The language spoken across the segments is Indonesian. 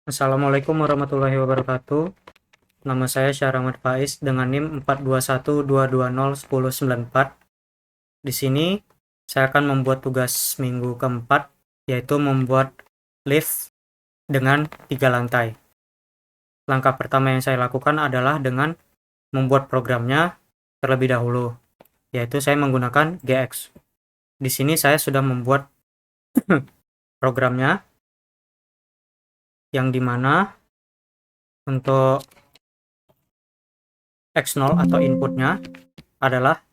Assalamualaikum warahmatullahi wabarakatuh. Nama saya Syahramad Faiz dengan NIM 4212201094. Di sini saya akan membuat tugas minggu keempat, yaitu membuat lift dengan 3 lantai. Langkah pertama yang saya lakukan adalah dengan membuat programnya terlebih dahulu, yaitu saya menggunakan GX. Di sini saya sudah membuat programnya, yang dimana untuk X0 atau inputnya adalah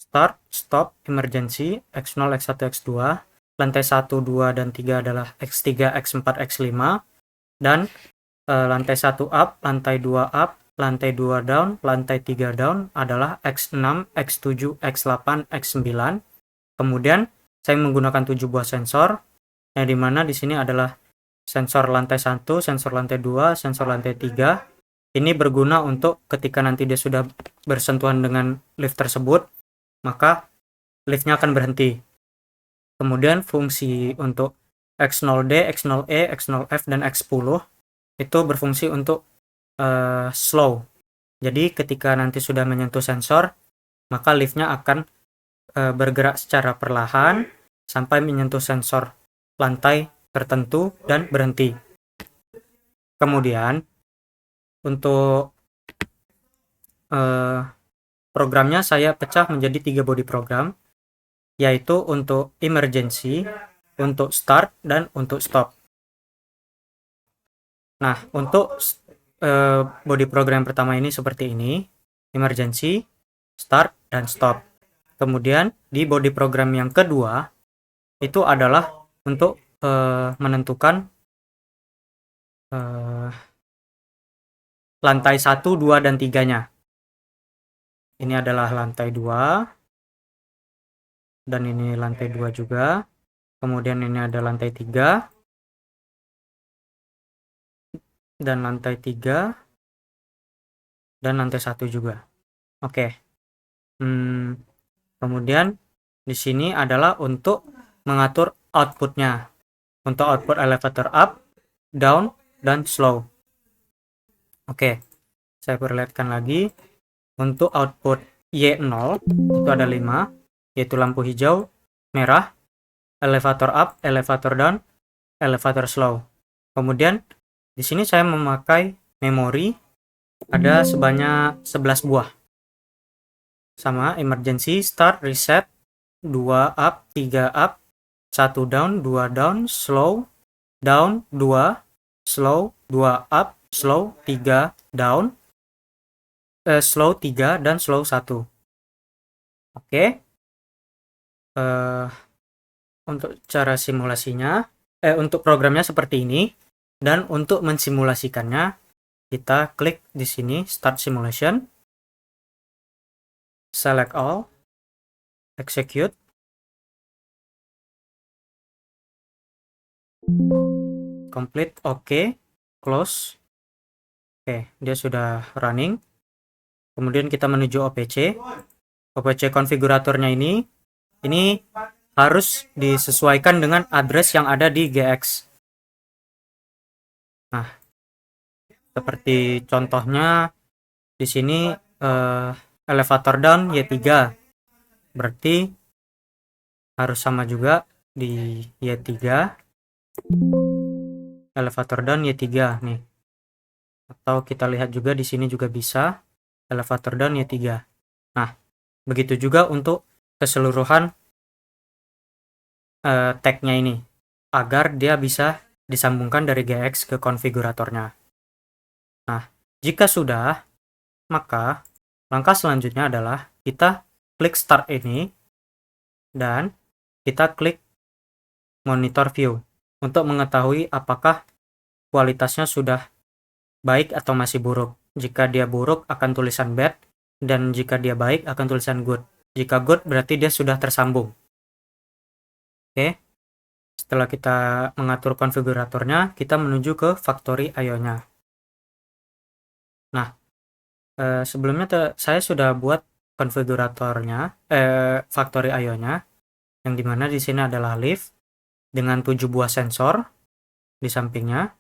start, stop, emergency, X0, X1, X2, lantai 1, 2, dan 3 adalah X3, X4, X5, dan lantai 1 up, lantai 2 up, lantai 2 down, lantai 3 down adalah X6, X7, X8, X9. Kemudian saya menggunakan 7 buah sensor, yang dimana di sini adalah sensor lantai 1, sensor lantai 2, sensor lantai 3. Ini berguna untuk ketika nanti dia sudah bersentuhan dengan lift tersebut, maka liftnya akan berhenti. Kemudian fungsi untuk X0D, X0E, X0F, dan X10 itu berfungsi untuk slow. Jadi ketika nanti sudah menyentuh sensor, maka liftnya akan bergerak secara perlahan sampai menyentuh sensor lantai tertentu dan berhenti. Kemudian untuk programnya saya pecah menjadi 3 body program, yaitu untuk emergency, untuk start, dan untuk stop. Nah, untuk body program pertama ini seperti ini, emergency, start, dan stop. Kemudian di body program yang kedua itu adalah untuk menentukan lantai 1, 2, dan 3-nya. Ini adalah lantai 2, dan ini lantai 2 juga. Kemudian ini ada lantai 3, dan lantai 3, dan lantai 1 juga. Oke. Kemudian di sini adalah untuk mengatur outputnya. Untuk output elevator up, down, dan slow. Oke. Saya perlihatkan lagi. Untuk output Y0 itu ada 5, yaitu lampu hijau, merah, elevator up, elevator down, elevator slow. Kemudian di sini saya memakai memori ada sebanyak 11 buah. Sama emergency, start, reset, 2 up, 3 up, 1 down, 2 down, slow, down, 2, slow, 2 up, slow, 3 down, slow 3, dan slow 1. Oke. Untuk cara simulasinya, untuk programnya seperti ini, dan untuk mensimulasikannya, kita klik di sini, Start Simulation, Select All, Execute, Complete, OK, Close. Oke, dia sudah running. Kemudian kita menuju OPC. OPC konfiguratornya ini harus disesuaikan dengan address yang ada di GX. Nah, seperti contohnya di sini elevator down Y3, berarti harus sama juga di Y3, elevator down Y3 nih. Atau kita lihat juga di sini juga bisa elevator down Y3. Nah, begitu juga untuk keseluruhan tag-nya ini, agar dia bisa disambungkan dari GX ke konfiguratornya. Nah, jika sudah, maka langkah selanjutnya adalah kita klik Start ini, dan kita klik Monitor View untuk mengetahui apakah kualitasnya sudah baik atau masih buruk. Jika dia buruk akan tulisan bad, dan jika dia baik akan tulisan good. Jika good berarti dia sudah tersambung. Oke. Setelah kita mengatur konfiguratornya, kita menuju ke Factory IO-nya. Nah, sebelumnya saya sudah buat konfiguratornya, Factory IO-nya, yang dimana di sini adalah lift dengan 7 buah sensor di sampingnya.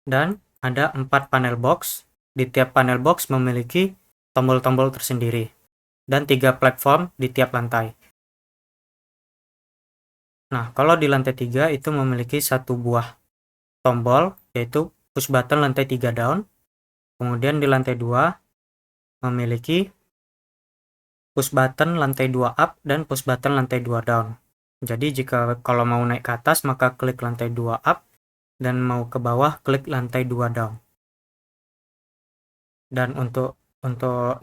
dan ada 4 panel box. Di tiap panel box memiliki tombol-tombol tersendiri dan 3 platform di tiap lantai. Nah, kalau di lantai 3 itu memiliki satu buah tombol, yaitu push button lantai 3 down. Kemudian di lantai 2 memiliki push button lantai 2 up dan push button lantai 2 down. Jadi jika kalau mau naik ke atas maka klik lantai 2 up dan mau ke bawah klik lantai 2 down. Dan untuk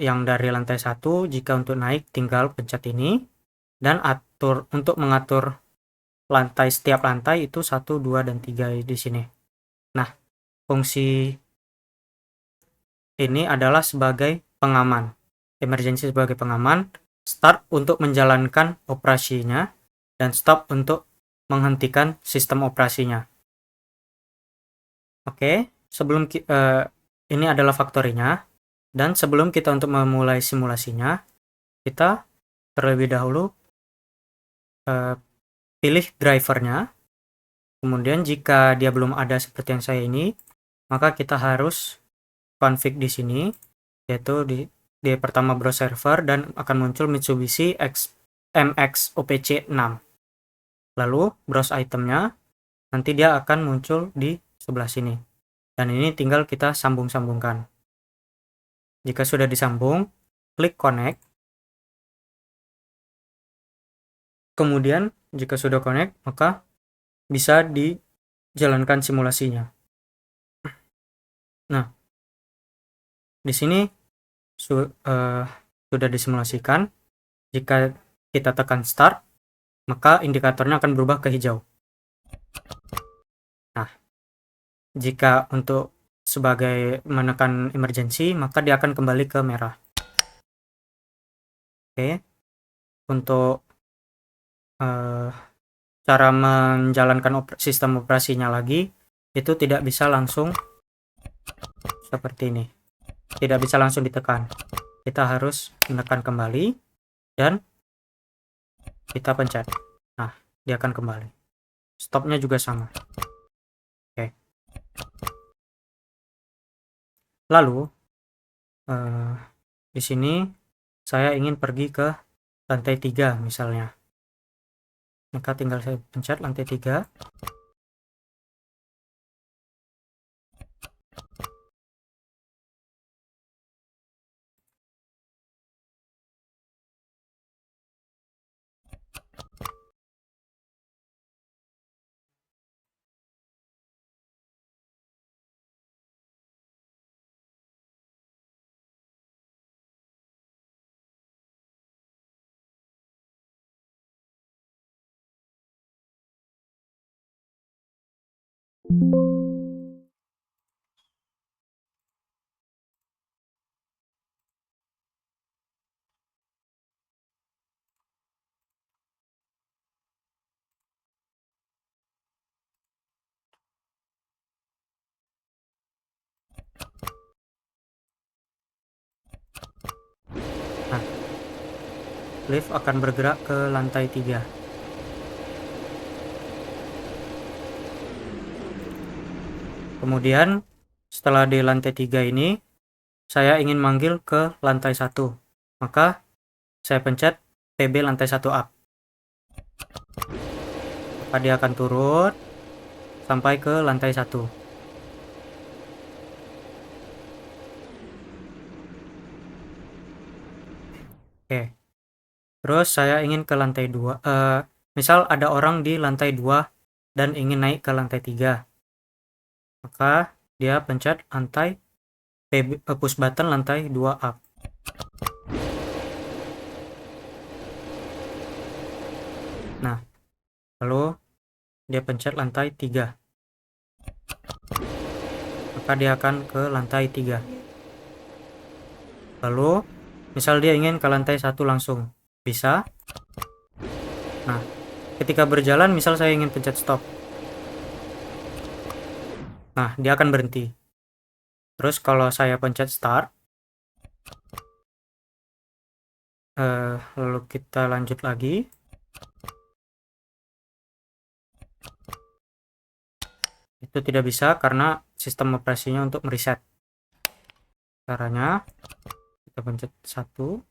yang dari lantai 1, jika untuk naik tinggal pencet ini dan untuk mengatur lantai, setiap lantai itu 1, 2 dan 3 di sini. Nah, fungsi ini adalah sebagai pengaman. Emergency sebagai pengaman, start untuk menjalankan operasinya dan stop untuk menghentikan sistem operasinya. Oke, sebelum ini adalah faktorinya, dan sebelum kita untuk memulai simulasinya, kita terlebih dahulu pilih drivernya. Kemudian jika dia belum ada seperti yang saya ini, maka kita harus config di sini, yaitu di pertama browse server dan akan muncul Mitsubishi MX OPC 6. Lalu browse itemnya, nanti dia akan muncul di sebelah sini. Dan ini tinggal kita sambung-sambungkan. Jika sudah disambung, klik connect. Kemudian jika sudah connect, maka bisa dijalankan simulasinya. Nah, di sini sudah disimulasikan. Jika kita tekan start, maka indikatornya akan berubah ke hijau. Nah, jika untuk sebagai menekan emergency, maka dia akan kembali ke merah. Oke, untuk cara menjalankan sistem operasinya lagi, itu tidak bisa langsung seperti ini. Tidak bisa langsung ditekan. Kita harus menekan kembali dan kita pencet. Nah, dia akan kembali. Stopnya juga sama. Oke. Lalu di sini saya ingin pergi ke lantai 3 misalnya. Maka tinggal saya pencet lantai 3. Nah, lift akan bergerak ke lantai 3. Kemudian setelah di lantai 3 ini, saya ingin manggil ke lantai 1. Maka saya pencet PB lantai 1 up. Maka dia akan turun sampai ke lantai 1. Oke. Terus saya ingin ke lantai 2. Misal ada orang di lantai 2 dan ingin naik ke lantai 3. Maka dia pencet lantai push button lantai 2 up. Nah, lalu dia pencet lantai 3. Maka dia akan ke lantai 3. Lalu misal dia ingin ke lantai 1 langsung, bisa. Nah, ketika berjalan misal saya ingin pencet stop. Nah, dia akan berhenti. Terus kalau saya pencet start, lalu kita lanjut lagi. Itu tidak bisa karena sistem operasinya untuk mereset. Caranya kita pencet 1.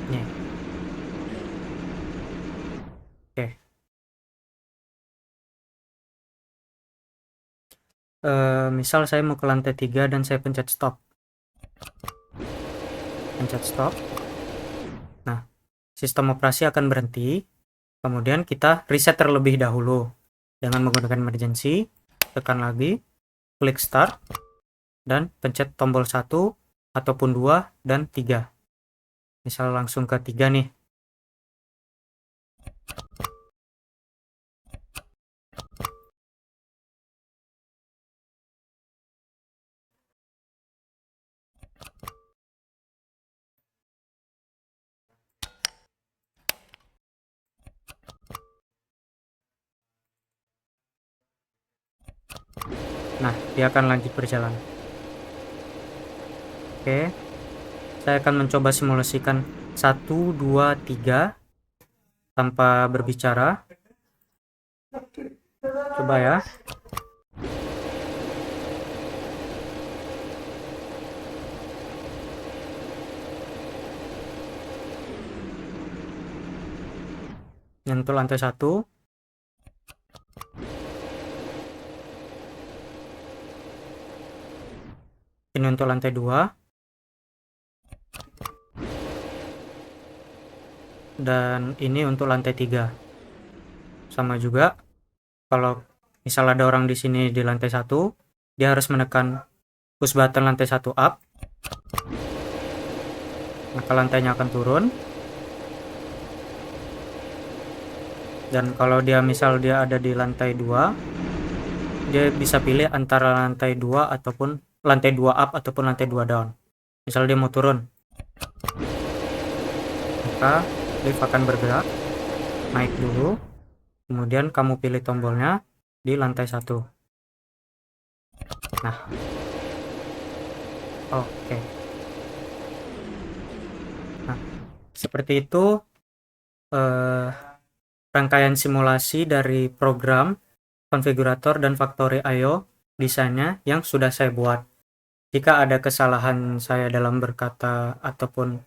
Nih. Oke. Misal saya mau ke lantai 3 dan saya pencet stop. Pencet stop. Nah, sistem operasi akan berhenti. Kemudian kita reset terlebih dahulu dengan menggunakan emergency. Tekan lagi, klik start, dan pencet tombol 1 ataupun 2 dan 3. Misal langsung ke 3 nih. Nah, dia akan lanjut berjalan. Oke. Saya akan mencoba simulasikan 1, 2, 3 tanpa berbicara. Coba ya. Nyentuh lantai 1. Ini untuk lantai 2. Dan ini untuk lantai 3. Sama juga, kalau misal ada orang di sini di lantai 1, dia harus menekan push button lantai 1 up. Maka lantainya akan turun. Dan kalau dia misal dia ada di lantai 2, dia bisa pilih antara lantai 2 ataupun lantai 2 up ataupun lantai 2 down. Misal dia mau turun, maka lift akan bergerak naik dulu, kemudian kamu pilih tombolnya di lantai 1. Nah, oke. Nah, seperti itu rangkaian simulasi dari program konfigurator dan Factory.io desainnya yang sudah saya buat. Jika ada kesalahan saya dalam berkata ataupun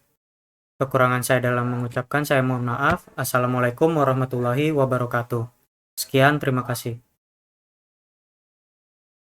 kekurangan saya dalam mengucapkan, saya mohon maaf. Assalamualaikum warahmatullahi wabarakatuh. Sekian, terima kasih.